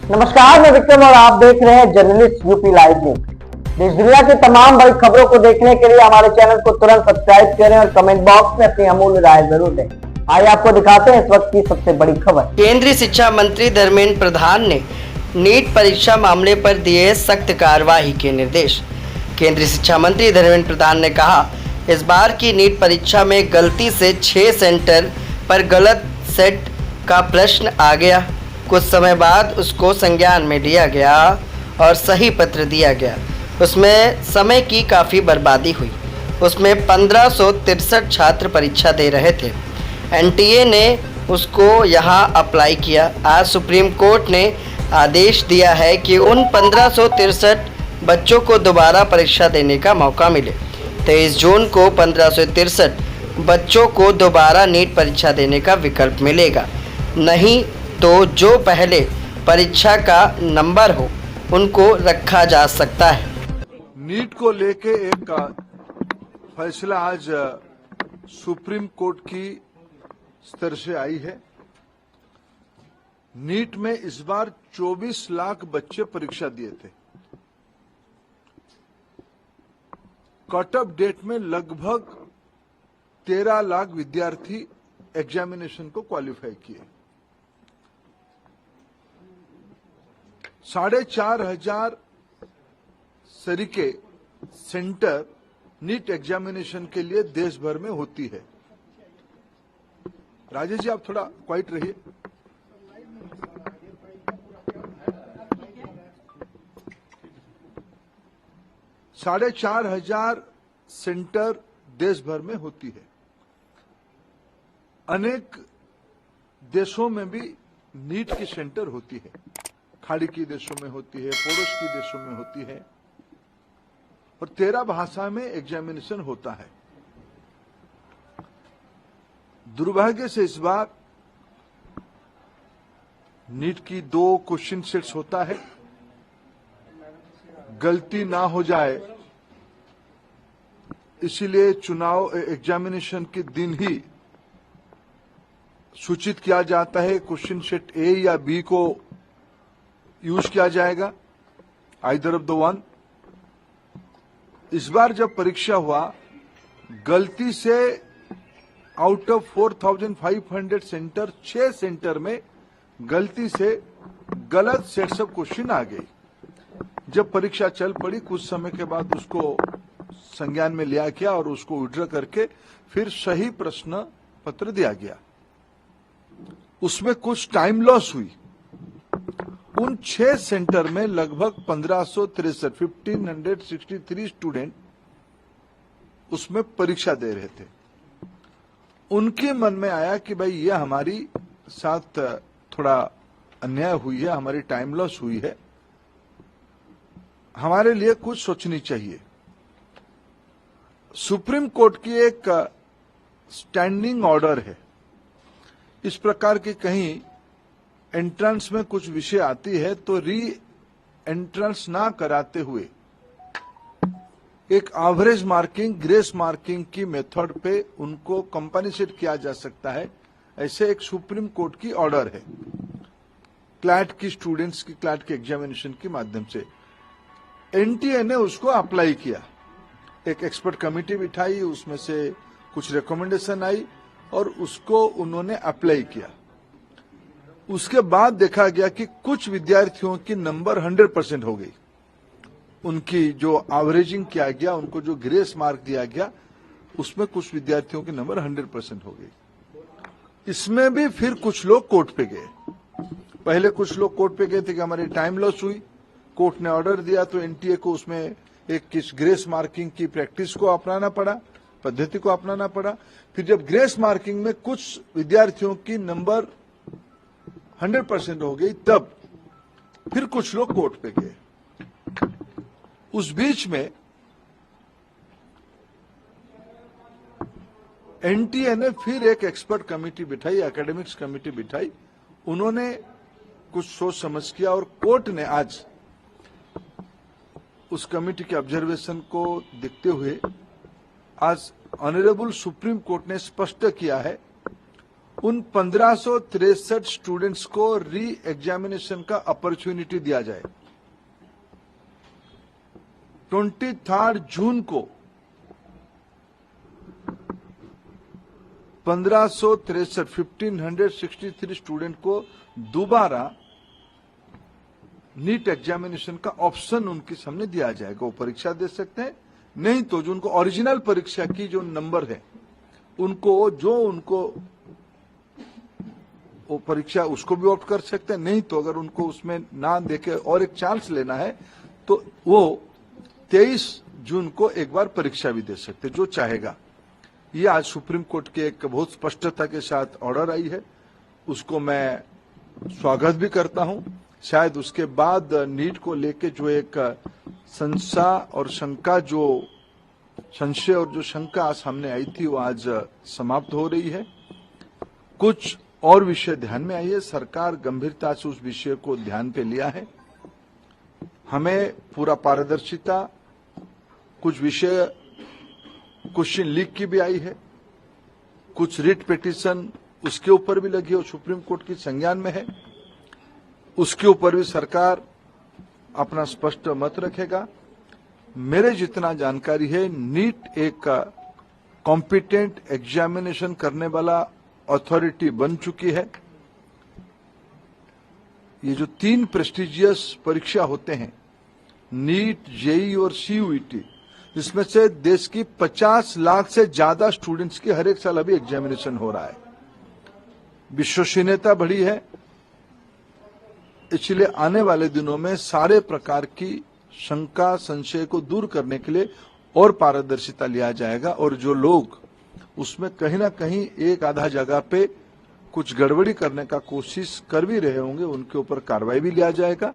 नमस्कार, मैं विक्रम और आप देख रहे हैं जर्नलिस्ट यूपी लाइव न्यूज। देश दुनिया की तमाम बड़ी खबरों को देखने के लिए हमारे चैनल को तुरंत सब्सक्राइब करें और कमेंट बॉक्स में अपनी अमूल्य राय जरूर दें। आइए आपको दिखाते हैं इस वक्त की सबसे बड़ी खबर। केंद्रीय शिक्षा मंत्री धर्मेंद्र प्रधान ने नीट परीक्षा मामले पर दिए सख्त कार्रवाई के निर्देश। केंद्रीय शिक्षा मंत्री धर्मेंद्र प्रधान ने कहा, इस बार की नीट परीक्षा में गलती से 6 सेंटर पर गलत सेट का प्रश्न आ गया। कुछ समय बाद उसको संज्ञान में लिया गया और सही पत्र दिया गया। उसमें समय की काफ़ी बर्बादी हुई। उसमें 1563 छात्र परीक्षा दे रहे थे। एनटीए ने उसको यहाँ अप्लाई किया। आज सुप्रीम कोर्ट ने आदेश दिया है कि उन 1563 बच्चों को दोबारा परीक्षा देने का मौका मिले। 23 जून को 1563 बच्चों को दोबारा नीट परीक्षा देने का विकल्प मिलेगा। नहीं तो जो पहले परीक्षा का नंबर हो उनको रखा जा सकता है। नीट को लेके एक फैसला आज सुप्रीम कोर्ट की स्तर से आई है। नीट में इस बार 24 लाख बच्चे परीक्षा दिए थे। कट ऑफ डेट में लगभग 13 लाख विद्यार्थी एग्जामिनेशन को क्वालिफाई किए। 4,500 तरीके सेंटर नीट एग्जामिनेशन के लिए देश भर में होती है। राजेश जी, आप थोड़ा क्वाइट रहिए। साढ़े 4,500 सेंटर देश भर में होती है। अनेक देशों में भी नीट की सेंटर होती है। खाड़ी के देशों में होती है, पड़ोस के देशों में होती है और 13 भाषा में एग्जामिनेशन होता है। दुर्भाग्य से इस बार नीट की 2 क्वेश्चन सेट्स होता है। गलती ना हो जाए इसीलिए चुनाव एग्जामिनेशन के दिन ही सूचित किया जाता है। क्वेश्चन सेट ए या बी को यूज किया जाएगा, आइदर ऑफ द वन। इस बार जब परीक्षा हुआ, गलती से आउट ऑफ 4,500 सेंटर 6 सेंटर में गलती से गलत सेट्स ऑफ क्वेश्चन आ गई। जब परीक्षा चल पड़ी, कुछ समय के बाद उसको संज्ञान में लिया गया और उसको विड्रॉ करके फिर सही प्रश्न पत्र दिया गया। उसमें कुछ टाइम लॉस हुई। उन 6 सेंटर में लगभग 1563 स्टूडेंट उसमें परीक्षा दे रहे थे। उनके मन में आया कि भाई ये हमारी साथ थोड़ा अन्याय हुई है, हमारी टाइम लॉस हुई है, हमारे लिए कुछ सोचनी चाहिए। सुप्रीम कोर्ट की एक स्टैंडिंग ऑर्डर है। इस प्रकार की कहीं एंट्रेंस में कुछ विषय आती है तो री एंट्रेंस ना कराते हुए एक एवरेज मार्किंग, ग्रेस मार्किंग की मेथड पे उनको कंपनसेट किया जा सकता है। ऐसे एक सुप्रीम कोर्ट की ऑर्डर है। क्लैट की स्टूडेंट्स की क्लैट के एग्जामिनेशन के माध्यम से एनटीए ने उसको अप्लाई किया। एक एक्सपर्ट कमेटी बिठाई, उसमें से कुछ रिकमेंडेशन आई और उसको उन्होंने अप्लाई किया। उसके बाद देखा गया कि कुछ विद्यार्थियों की नंबर 100% हो गई। उनकी जो एवरेजिंग किया गया, उनको जो ग्रेस मार्क दिया गया, उसमें कुछ विद्यार्थियों की नंबर 100% हो गई। इसमें भी फिर कुछ लोग कोर्ट पे गए। पहले कुछ लोग कोर्ट पे गए थे कि हमारी टाइम लॉस हुई। कोर्ट ने ऑर्डर दिया तो एनटीए को उसमें एक किस ग्रेस मार्किंग की प्रैक्टिस को अपनाना पड़ा, पद्धति को अपनाना पड़ा। फिर जब ग्रेस मार्किंग में कुछ विद्यार्थियों की नंबर 100% हो गई, तब फिर कुछ लोग कोर्ट पे गए। उस बीच में एनटीए ने फिर एक एक्सपर्ट कमेटी बिठाई, एकेडमिक्स कमेटी बिठाई। उन्होंने कुछ सोच समझ किया और कोर्ट ने आज उस कमेटी के ऑब्जर्वेशन को देखते हुए आज ऑनरेबल सुप्रीम कोर्ट ने स्पष्ट किया है उन 1563 स्टूडेंट्स को री एग्जामिनेशन का अपॉर्चुनिटी दिया जाए। 23 जून को 1563 स्टूडेंट को दोबारा नीट एग्जामिनेशन का ऑप्शन उनके सामने दिया जाएगा। वो परीक्षा दे सकते हैं, नहीं तो जो उनको ओरिजिनल परीक्षा की जो नंबर है उनको वो परीक्षा उसको भी ऑप्ट कर सकते हैं, नहीं तो अगर उनको उसमें ना देके और एक चांस लेना है तो वो 23 जून को एक बार परीक्षा भी दे सकते, जो चाहेगा। ये आज सुप्रीम कोर्ट के एक बहुत स्पष्टता के साथ ऑर्डर आई है, उसको मैं स्वागत भी करता हूं। शायद उसके बाद नीट को लेके जो एक संशय और शंका सामने आई थी वो आज समाप्त हो रही है। कुछ और विषय ध्यान में आई है, सरकार गंभीरता से उस विषय को ध्यान पे लिया है। हमें पूरा पारदर्शिता, कुछ विषय क्वेश्चन लीक की भी आई है, कुछ रिट पिटीशन उसके ऊपर भी लगी है और सुप्रीम कोर्ट की संज्ञान में है, उसके ऊपर भी सरकार अपना स्पष्ट मत रखेगा। मेरे जितना जानकारी है, नीट एक कॉम्पिटेंट एग्जामिनेशन करने वाला अथॉरिटी बन चुकी है। ये जो 3 प्रेस्टिजियस परीक्षा होते हैं, नीट, जेईई और सीयूईटी, इसमें से देश की 50 लाख से ज्यादा स्टूडेंट्स की हर एक साल अभी एग्जामिनेशन हो रहा है। विश्वसनीयता बढ़ी है, इसलिए आने वाले दिनों में सारे प्रकार की शंका संशय को दूर करने के लिए और पारदर्शिता लिया जाएगा और जो लोग उसमें कहीं ना कहीं एक आधा जगह पे कुछ गड़बड़ी करने का कोशिश कर भी रहे होंगे उनके ऊपर कार्रवाई भी लिया जाएगा।